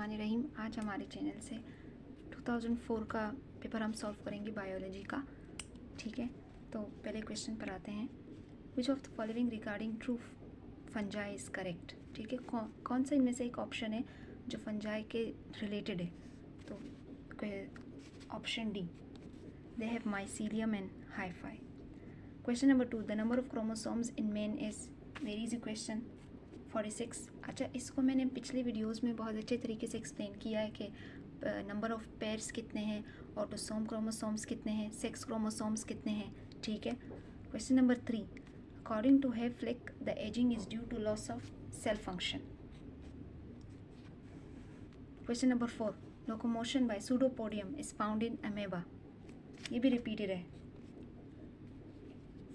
बिस्मिल्लाहिर्रहमानिर्रहीम। आज हमारे चैनल से 2004 का पेपर हम सॉल्व करेंगे बायोलॉजी का। ठीक है, तो पहले क्वेश्चन पर आते हैं। Which of the following regarding true fungi is correct. ठीक है, कौन सा इनमें से एक ऑप्शन है जो फंजाई के रिलेटेड है। तो option D, they have mycelium and hi-fi. Question number 2, the number of chromosomes in man is, very easy question, 46। अच्छा, इसको मैंने पिछले वीडियोस में बहुत अच्छे तरीके से एक्सप्लेन किया है कि नंबर ऑफ़ पेयर्स कितने हैं, ऑटोसोम क्रोमोसोम्स कितने हैं, सेक्स क्रोमोसोम्स कितने हैं। ठीक है। Question number 3, according to Hayflick the ageing is due to loss of cell function. Question number 4, locomotion by pseudopodium is found in amoeba. ये भी रिपीटेड है।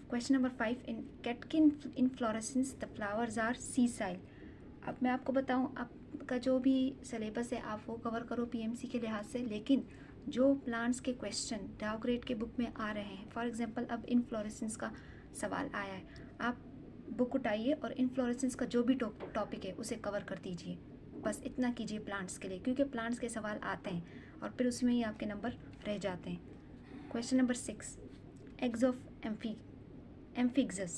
Question number 5, in catkin inflorescence the flowers are sessile. अब मैं आपको बताऊं, आपका जो भी सिलेबस है आप वो कवर करो पीएमसी के लिहाज से, लेकिन जो प्लांट्स के क्वेश्चन डाउ ग्रेड के बुक में आ रहे हैं, फॉर एग्जांपल अब इनफ्लोरेसेंस का सवाल आया है, आप बुक उठाइए और इनफ्लोरेसेंस का जो भी टॉपिक है उसे कवर कर दीजिए। बस इतना कीजिए प्लांट्स के लिए, क्योंकि प्लांट्स के सवाल आते हैं और फिर उसमें ही आपके नंबर रह जाते हैं। Question number 6, eggs of amphioxus.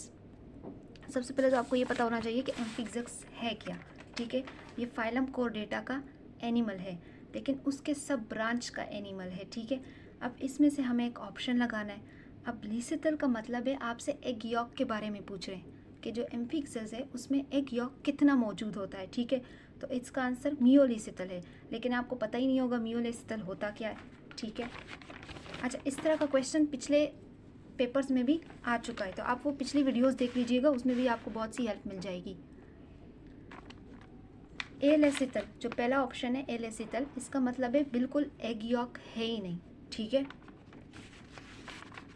सबसे पहले तो आपको ये पता होना चाहिए कि एम्फिक्सस है क्या। ठीक है, ये फाइलम कोर्डेटा का एनिमल है, लेकिन उसके सब ब्रांच का एनिमल है। ठीक है, अब इसमें से हमें एक ऑप्शन लगाना है। अब लीसेटल का मतलब है आपसे एग यॉक के बारे में पूछ रहे हैं कि जो एम्फिक्सस है उसमें एग यॉक कितना मौजूद होता है। ठीक है, तो इसका आंसर मियोलीसेटल है, लेकिन आपको पता ही नहीं होगा मियोलीसेटल होता क्या है। ठीक है। अच्छा, इस तरह का क्वेश्चन पिछले पेपर्स में भी आ चुका है, तो आप वो पिछली वीडियोस देख लीजिएगा, उसमें भी आपको बहुत सी हेल्प मिल जाएगी। एलेसिटल, जो पहला ऑप्शन है एलेसिटल, इसका मतलब है बिल्कुल एग यॉक है ही नहीं। ठीक है।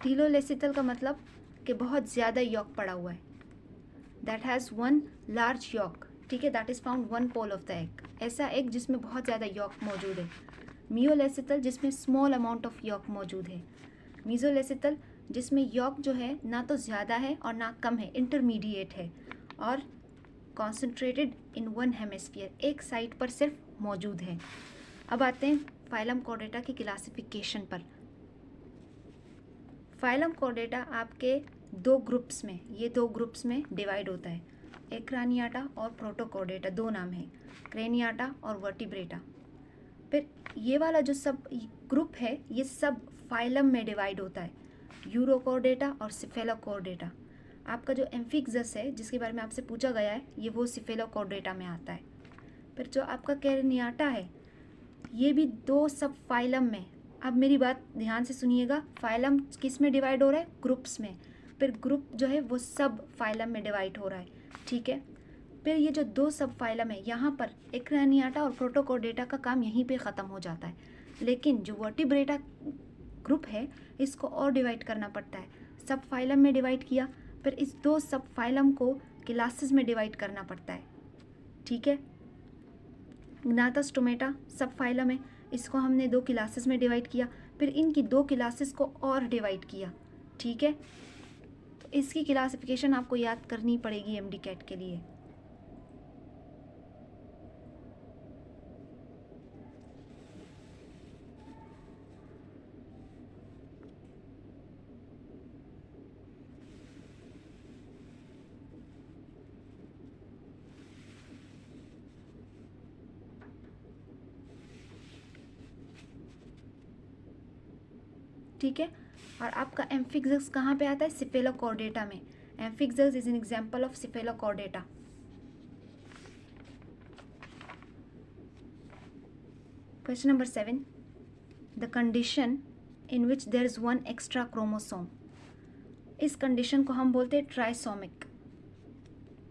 टीलोलेसिटल का मतलब कि बहुत ज़्यादा यॉक पड़ा हुआ है, that has one large yolk. ठीक है, that is found one pole of the egg, ऐसा एग जिसमें बहुत ज़्यादा यॉक मौजूद है। मियोलेसिटल, जिसमें स्मॉल अमाउंट ऑफ यॉक मौजूद है। मीजोलेसिटल, जिसमें यॉक जो है ना तो ज़्यादा है और ना कम है, इंटरमीडिएट है। और कॉन्सेंट्रेटेड इन वन हेमिस्फीयर, एक साइड पर सिर्फ मौजूद है। अब आते हैं फाइलम कॉर्डेटा की क्लासिफिकेशन पर। फाइलम कॉर्डेटा आपके दो ग्रुप्स में, ये दो ग्रुप्स में डिवाइड होता है, एक्रानियाटा और प्रोटोकॉर्डेटा, दो नाम है, क्रेनियाटा और वर्टिब्रेटा। फिर ये वाला जो सब ग्रुप है ये सब फाइलम में डिवाइड होता है, यूरोकॉर्डेटा और सिफेलोकॉर्डेटा। आपका जो एम्फिक्सस है जिसके बारे में आपसे पूछा गया है, ये वो सिफेलोकॉर्डेटा में आता है। फिर जो आपका कैरनियाटा है, ये भी दो सब फाइलम में। अब मेरी बात ध्यान से सुनिएगा, फाइलम किस में डिवाइड हो रहा है, ग्रुप्स में। फिर ग्रुप जो है वो सब फाइलम में डिवाइड हो रहा है। ठीक है। फिर ये जो दो सब फाइलम है, यहाँ पर एक्रानियाटा और प्रोटोकॉर्डेटा का काम यहीं पे ख़त्म हो जाता है, लेकिन जो वर्टिब्रेटा ग्रुप है इसको और डिवाइड करना पड़ता है। सब फाइलम में डिवाइड किया, फिर इस दो सब फाइलम को क्लासेस में डिवाइड करना पड़ता है। ठीक है। ग्नाथोस्टोमेटा सब फाइलम है, इसको हमने दो क्लासेस में डिवाइड किया, फिर इनकी दो क्लासेस को और डिवाइड किया। ठीक है, तो इसकी क्लासिफिकेशन आपको याद करनी पड़ेगी एमडी कैट के लिए। ठीक है, और आपका एम्फिक्सस कहाँ पे आता है, सिफेलोकॉर्डेटा में। Amphioxus is an example of cephalochordata. Question number 7, the condition in which there is one extra chromosome. इस कंडीशन को हम बोलते हैं ट्राइसोमिक।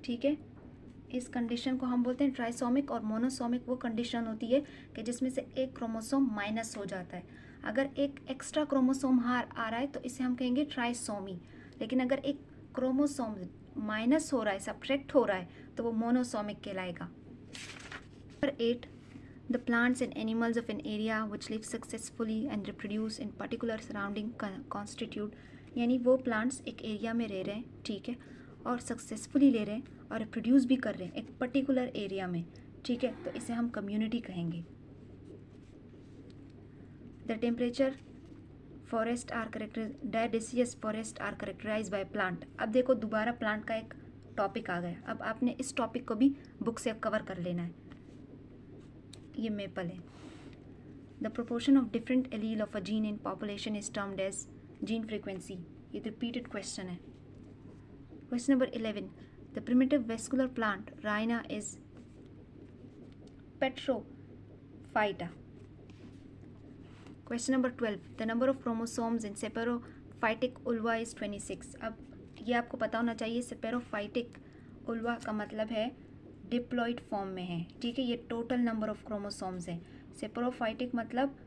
ठीक है, इस कंडीशन को हम बोलते हैं ट्राइसोमिक। और मोनोसोमिक वो कंडीशन होती है कि जिसमें से एक क्रोमोसोम माइनस हो जाता है। अगर एक एक्स्ट्रा क्रोमोसोम आ रहा है तो इसे हम कहेंगे ट्राइसोमी, लेकिन अगर एक क्रोमोसोम माइनस हो रहा है, सब्ट्रैक्ट हो रहा है, तो वो मोनोसोमिक कहलाएगा। Number 8, the plants and animals of an area which live successfully and reproduce in particular surrounding constitute. यानी वो प्लांट्स एक एरिया में रह रहे हैं, ठीक है, और सक्सेसफुली ले रहे हैं और रिप्रोड्यूस भी कर रहे हैं एक पर्टिकुलर एरिया में। ठीक है, तो इसे हम कम्युनिटी कहेंगे। The temperature forest are deciduous forest are characterise by plant. अब देखो दोबारा प्लांट का एक टॉपिक आ गया, अब आपने इस टॉपिक को भी बुक से कवर कर लेना है। ये मेपल है। The proportion of different allele of a gene in population is termed as gene frequency. ये रिपीटेड क्वेश्चन है। Question number 11, the primitive vascular plant Rhynia is pteridophyta. Question number 12. The number of chromosomes in saprophytic ulva is 26. अब ये आपको पता होना चाहिए, saprophytic ulva का मतलब है डिप्लॉइड फॉर्म में है, ठीक है। ये टोटल नंबर ऑफ क्रोमोसोम्स है। saprophytic मतलब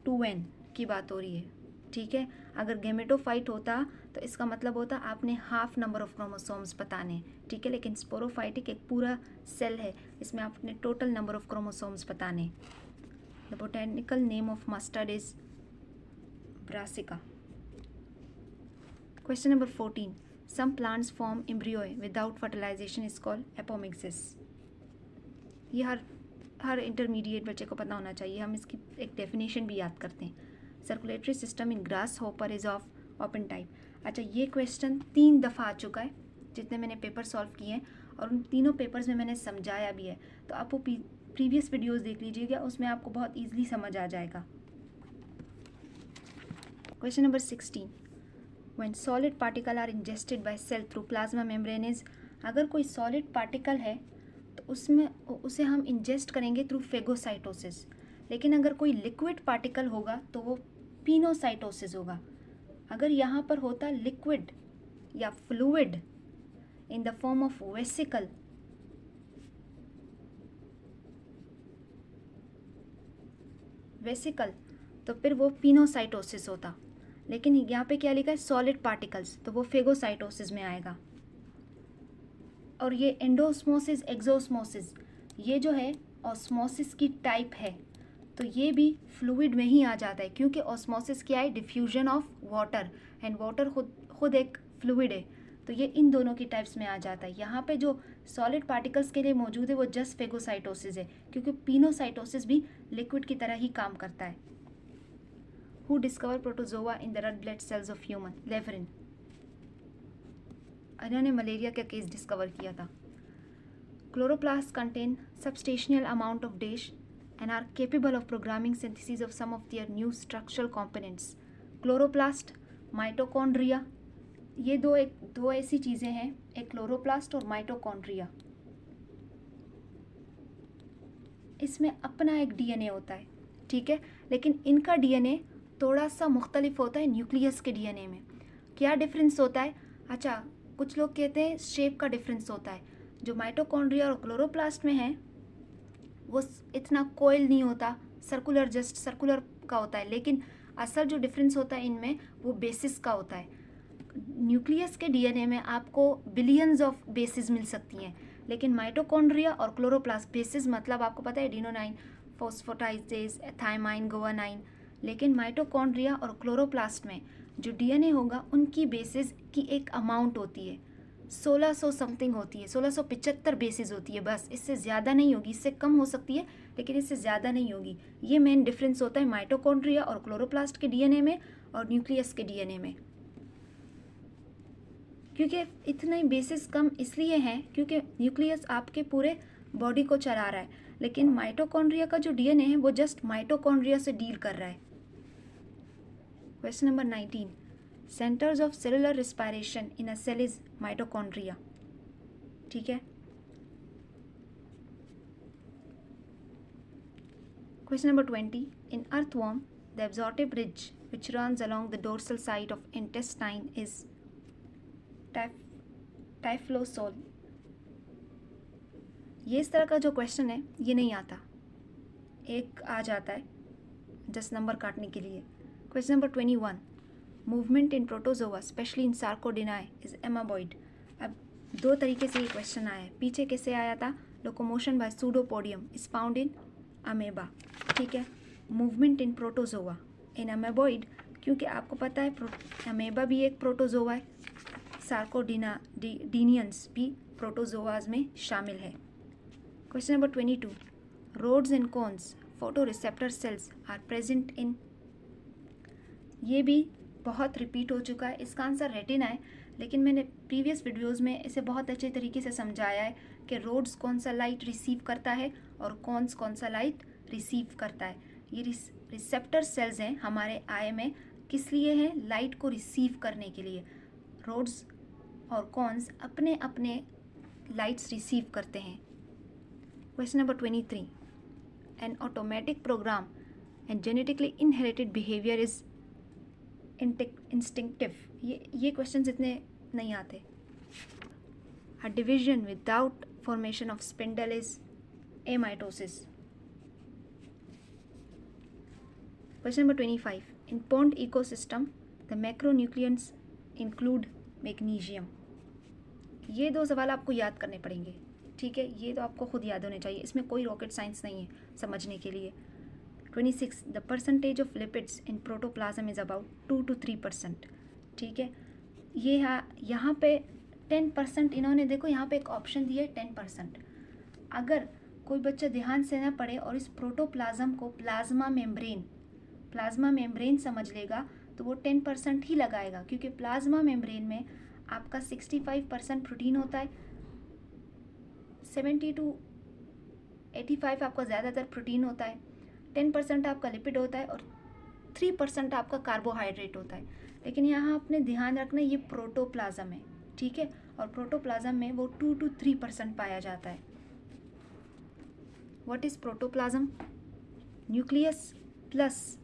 2n की बात हो रही है, ठीक है। अगर गेमेटोफाइट होता तो इसका मतलब होता आपने हाफ नंबर ऑफ क्रोमोसोम्स बताने, ठीक है। लेकिन स्पोरोफाइटिक एक पूरा सेल है, इसमें आपने टोटल नंबर ऑफ क्रोमोसोम्स बताने। The botanical name of mustard is brassica. Question number 14. Some plants form embryo without fertilization is called apomixis. ये हर इंटरमीडिएट बच्चे को पता होना चाहिए। हम इसकी एक डेफिनेशन भी याद करते हैं। Circulatory system in grass hopper is of open type. अच्छा, ये क्वेश्चन 3 दफ़ा आ चुका है जितने मैंने पेपर सॉल्व किए हैं, और उन तीनों पेपर्स में मैंने समझाया भी है, तो आप वो प्रीवियस वीडियोस देख लीजिएगा, उसमें आपको बहुत ईजिली समझ आ जाएगा। Question number 16, when solid particle are ingested by cell through plasma membrane is. अगर कोई सॉलिड पार्टिकल है तो उसमें उसे हम इंजेस्ट करेंगे थ्रू फेगोसाइटोसिस, लेकिन अगर कोई लिक्विड पार्टिकल होगा तो वो पिनोसाइटोसिस होगा। अगर यहाँ पर होता लिक्विड या fluid in the form of vesicle तो फिर वो पिनोसाइटोसिस होता, लेकिन यहाँ पे क्या लिखा है सॉलिड पार्टिकल्स, तो वो फेगोसाइटोसिस में आएगा। और ये एंडोस्मोसिस एक्सोस्मोसिस, ये जो है ऑस्मोसिस की टाइप है, तो ये भी फ्लूइड में ही आ जाता है, क्योंकि ऑस्मोसिस क्या है diffusion of water, and water खुद एक फ्लूइड है, तो ये इन दोनों की टाइप्स में आ जाता है। यहाँ पे जो सॉलिड पार्टिकल्स के लिए मौजूद है वो जस्ट फेगोसाइटोसिस है, क्योंकि पिनोसाइटोसिस भी लिक्विड की तरह ही काम करता है। Who discover protozoa in the red blood cells of human? Laveran. इन्होंने मलेरिया का केस डिस्कवर किया था। Chloroplast contain substantial amount of dash and are capable of programming synthesis of some of their new structural components. Chloroplast, mitochondria, ये दो ऐसी चीज़ें हैं, एक क्लोरोप्लास्ट और माइटोकॉन्ड्रिया। इसमें अपना एक डीएनए होता है, ठीक है, लेकिन इनका डीएनए थोड़ा सा मुख्तलिफ होता है न्यूक्लियस के डीएनए में। क्या डिफरेंस होता है? अच्छा, कुछ लोग कहते हैं शेप का डिफरेंस होता है। जो माइटोकॉन्ड्रिया और क्लोरोप्लास्ट में है वो इतना कोयल नहीं होता, सर्कुलर, जस्ट सर्कुलर का होता है, लेकिन असल जो डिफरेंस होता है इनमें वो बेसिस का होता है। न्यूक्लियस के डीएनए में आपको बिलियंस ऑफ बेसिस मिल सकती हैं, लेकिन माइटोकॉन्ड्रिया और क्लोरोप्लास्ट बेसिस मतलब आपको पता है एडेनोसिन, फॉस्फेटाइडेज, थायमाइन, गुआनाइन, लेकिन माइटोकॉन्ड्रिया और क्लोरोप्लास्ट में जो डीएनए होगा उनकी बेसिस की एक अमाउंट होती है, 1600 समथिंग होती है, 1675 बेसिस होती है, बस, इससे ज़्यादा नहीं होगी। इससे कम हो सकती है लेकिन इससे ज़्यादा नहीं होगी। ये मेन डिफरेंस होता है माइटोकॉन्ड्रिया और क्लोरोप्लास्ट के डीएनए में और न्यूक्लियस के डीएनए में। क्योंकि इतना ही बेसिस कम इसलिए हैं क्योंकि न्यूक्लियस आपके पूरे बॉडी को चला रहा है, लेकिन माइटोकॉन्ड्रिया का जो डीएनए है वो जस्ट माइटोकॉन्ड्रिया से डील कर रहा है। Question number 19, centres of cellular respiration in a cell is mitochondria, ठीक है। Question number 20, in earthworm the absorptive ridge which runs along the dorsal side of intestine is typhlosole. ये इस तरह का जो क्वेश्चन है ये नहीं आता, एक आ जाता है 10 नंबर काटने के लिए। Question number 21, movement in protozoa specially in sarcodina is amoeboid. अब 2 तरीके से ये क्वेश्चन आया है। पीछे कैसे आया था? Locomotion by pseudopodium is found in amoeba, ठीक है। मूवमेंट इन प्रोटोजोआ इन अमेबॉइड, क्योंकि आपको पता है अमेबा भी एक प्रोटोजोआ है, सार्कोडिनियंस भी प्रोटोजोआज में शामिल है। Question number 22, rods and cones photoreceptor cells are present in, ये भी बहुत रिपीट हो चुका है, इसका आंसर रेटिना है, लेकिन मैंने प्रीवियस वीडियोस में इसे बहुत अच्छे तरीके से समझाया है कि रोड्स कौन सा लाइट रिसीव करता है और कॉन्स कौन सा लाइट रिसीव करता है। ये रिसेप्टर सेल्स हैं हमारे आई में, किस लिए हैं? लाइट को रिसीव करने के लिए। रोड्स और कॉन्स अपने अपने लाइट्स रिसीव करते हैं। Question number 23, an automatic programme and genetically inherited behaviour is instinctive, ये क्वेश्चन इतने नहीं आते। A division without formation of spindle is amitosis. Question number 25, in pond ecosystem the macronutrients include magnesium. ये दो सवाल आपको याद करने पड़ेंगे, ठीक है, ये तो आपको खुद याद होने चाहिए, इसमें कोई रॉकेट साइंस नहीं है समझने के लिए। 26, the percentage of lipids in protoplasm is about 2 to 3%, ठीक है। ये यहाँ पे 10% इन्होंने, देखो यहाँ पे एक ऑप्शन दिया है 10%। अगर कोई बच्चा ध्यान से ना पढ़े और इस प्रोटोप्लाज्म को प्लाज्मा मेम्ब्रेन समझ लेगा तो वो 10% ही लगाएगा, क्योंकि प्लाज्मा मेम्ब्रेन में आपका 65% प्रोटीन होता है, 70 to 85 आपका ज़्यादातर प्रोटीन होता है, 10% आपका लिपिड होता है और 3% आपका कार्बोहाइड्रेट होता है। लेकिन यहाँ आपने ध्यान रखना ये प्रोटोप्लाज्म है, ठीक है, और प्रोटोप्लाज्म में वो 2 to 3% पाया जाता है। What is protoplasm? Nucleus plus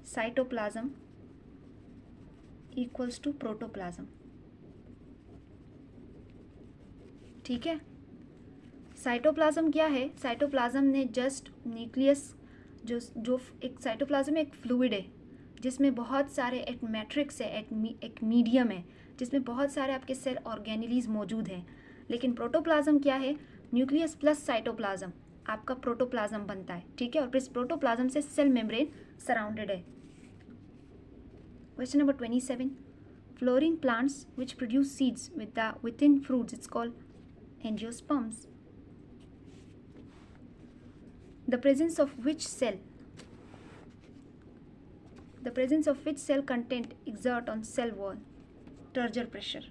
cytoplasm equals to protoplasm, ठीक है। साइटोप्लाज्म क्या है? साइटोप्लाज्म ने जस्ट न्यूक्लियस, जो एक साइटोप्लाज्म में एक फ्लूइड है जिसमें बहुत सारे एक मैट्रिक्स है, एक मीडियम है जिसमें बहुत सारे आपके सेल ऑर्गेनेलीज मौजूद हैं। लेकिन प्रोटोप्लाज्म क्या है? न्यूक्लियस प्लस साइटोप्लाज्म आपका प्रोटोप्लाज्म बनता है, ठीक है, और इस प्रोटोप्लाज्म से सेल मेम्ब्रेन सराउंडेड है। Question number 27, flooring plants which produce seeds within fruits it's called angiosperms. The presence of which cell content exert on cell wall turgor pressure.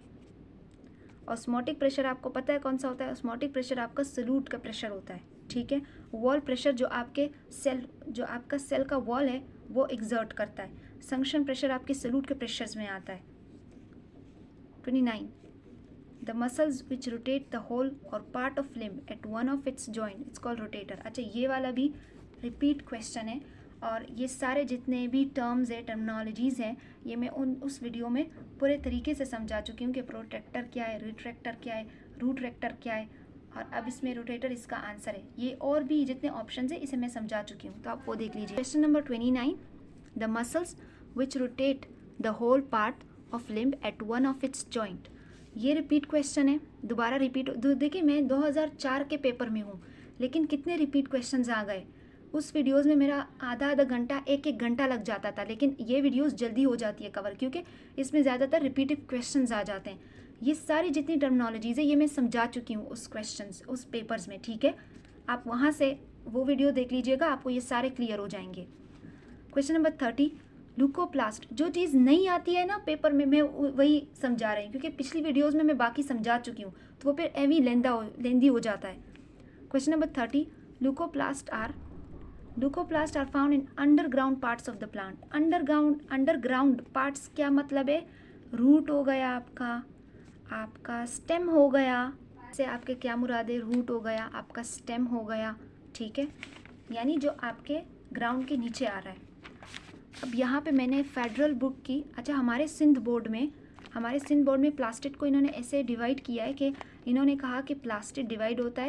Osmotic pressure आपको पता है कौन सा होता है? ऑस्मोटिक प्रेशर आपका solute का प्रेशर होता है, ठीक है। वॉल प्रेशर जो आपका सेल का वॉल है वो एग्जर्ट करता है। संक्शन प्रेशर आपके सल्यूट के प्रेशर्स में आता है। 29, the muscles which rotate the whole or part of limb at one of its joint it's called rotator. अच्छा, ये वाला भी रिपीट क्वेश्चन है और ये सारे जितने भी टर्म्स है, टर्मिनोलॉजीज़ हैं, ये मैं उस वीडियो में पूरे तरीके से समझा चुकी हूँ कि प्रोट्रैक्टर क्या है, रिट्रैक्टर क्या है, रूट रेक्टर क्या है, और अब इसमें रोटेटर इसका आंसर है। ये और भी जितने ऑप्शन है इसे मैं समझा चुकी हूँ, तो आप वो देख लीजिए। Question number 29, the muscles which rotate the whole part of limb at one of its joint. ये रिपीट क्वेश्चन है, दोबारा रिपीट। देखिए मैं 2004 के पेपर में हूँ, लेकिन कितने रिपीट क्वेश्चंस आ गए। उस वीडियोस में मेरा आधा घंटा, एक घंटा लग जाता था, लेकिन ये वीडियोस जल्दी हो जाती है कवर, क्योंकि इसमें ज़्यादातर रिपीटिव क्वेश्चंस आ जाते हैं। ये सारी जितनी टर्मिनोलॉजीज़ है ये मैं समझा चुकी हूँ उस पेपर्स में, ठीक है। आप वहाँ से वो वीडियो देख लीजिएगा, आपको ये सारे क्लियर हो जाएंगे। Question number 30, leucoplast. जो चीज़ नहीं आती है ना पेपर में, मैं वही समझा रही हूँ, क्योंकि पिछली वीडियोज़ में मैं बाकी समझा चुकी हूँ, तो वो फिर एवी लेंदी हो जाता है। Question number 30, leucoplast are found in underground parts of the plant. Underground parts क्या मतलब है? रूट हो गया, आपका स्टेम हो गया, से आपके क्या मुराद है? रूट हो गया, आपका स्टेम हो गया, ठीक है, यानी जो आपके ग्राउंड के नीचे आ रहा है। अब यहाँ पे मैंने फेडरल बुक की, अच्छा हमारे सिंध बोर्ड में प्लास्टिड को इन्होंने ऐसे डिवाइड किया है कि इन्होंने कहा कि प्लास्टिड डिवाइड होता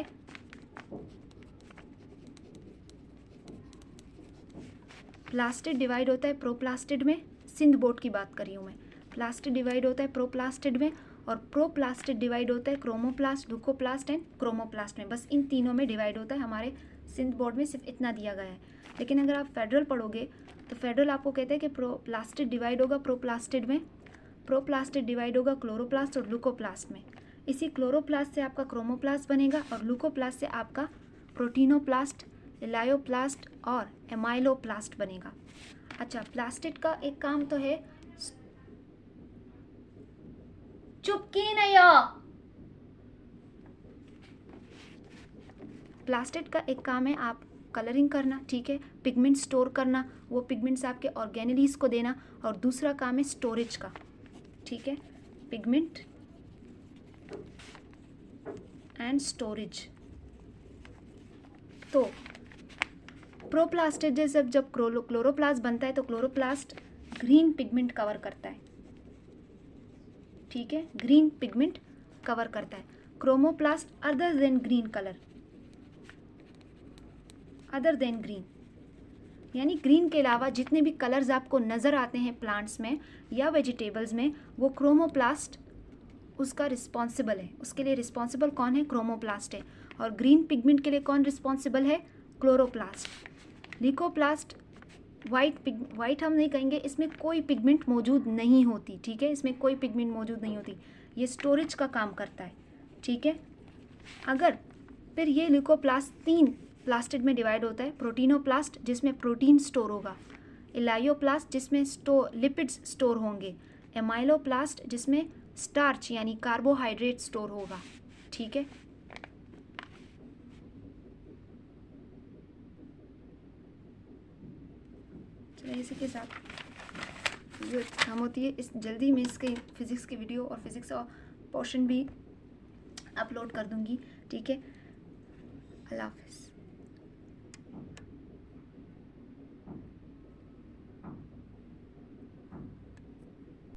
है प्रोप्लास्टिड में। सिंध बोर्ड की बात कर रही हूँ मैं। प्लास्टिड डिवाइड होता है प्रोप्लास्टिड में और प्रोप्लास्टिड डिवाइड होता है क्रोमोप्लास्ट, ल्यूकोप्लास्ट एंड क्रोमोप्लास्ट में। बस इन तीनों में डिवाइड होता है। हमारे सिंध बोर्ड में सिर्फ इतना दिया गया है, लेकिन अगर आप फेडरल पढ़ोगे तो फेडरल आपको कहते हैं कि प्लास्टिड डिवाइड होगा प्रोप्लास्टिड में, प्रोप्लास्टिड डिवाइड होगा क्लोरोप्लास्ट और ल्यूकोप्लास्ट में। इसी क्लोरोप्लास्ट से आपका क्रोमोप्लास्ट बनेगा और ल्यूकोप्लास्ट से आपका प्रोटीनोप्लास्ट, इलायोप्लास्ट और एमाइलोप्लास्ट बनेगा। अच्छा, प्लास्टिड का एक काम तो है, चुपकी नहीं हो। प्लास्टिड का एक काम है आप कलरिंग करना, ठीक है, पिगमेंट स्टोर करना, वो पिगमेंट्स आपके ऑर्गेनेलीज को देना, और दूसरा काम है स्टोरेज का, ठीक है, पिगमेंट एंड स्टोरेज। तो प्रोप्लास्टिड जब क्लोरोप्लास्ट बनता है तो क्लोरोप्लास्ट ग्रीन पिगमेंट कवर करता है, ठीक है, ग्रीन पिगमेंट कवर करता है। Chromoplast other than green colour, other than green, यानी ग्रीन के अलावा जितने भी कलर्स आपको नज़र आते हैं प्लांट्स में या वेजिटेबल्स में, वो क्रोमोप्लास्ट उसका रिस्पॉन्सिबल है। उसके लिए रिस्पॉन्सिबल कौन है? क्रोमोप्लास्ट है। और ग्रीन पिगमेंट के लिए कौन रिस्पॉन्सिबल है? क्लोरोप्लास्ट। ल्यूकोप्लास्ट वाइट हम नहीं कहेंगे, इसमें कोई पिगमेंट मौजूद नहीं होती, ठीक है, इसमें कोई पिगमेंट मौजूद नहीं होती, ये स्टोरेज का काम करता है, ठीक है। अगर फिर ये ल्यूकोप्लास्ट 3 प्लास्टिड में डिवाइड होता है, प्रोटीनोप्लास्ट जिसमें प्रोटीन स्टोर होगा, इलायोप्लास्ट जिसमें लिपिड्स स्टोर होंगे, एमाइलोप्लास्ट जिसमें स्टार्च यानी कार्बोहाइड्रेट स्टोर होगा, ठीक है। चलिए इसी के साथ वीडियो खत्म होती है। इस जल्दी में इसके फिज़िक्स की वीडियो और फिज़िक्स का पोर्शन भी अपलोड कर दूंगी, ठीक है। अल्लाह हाफिज़।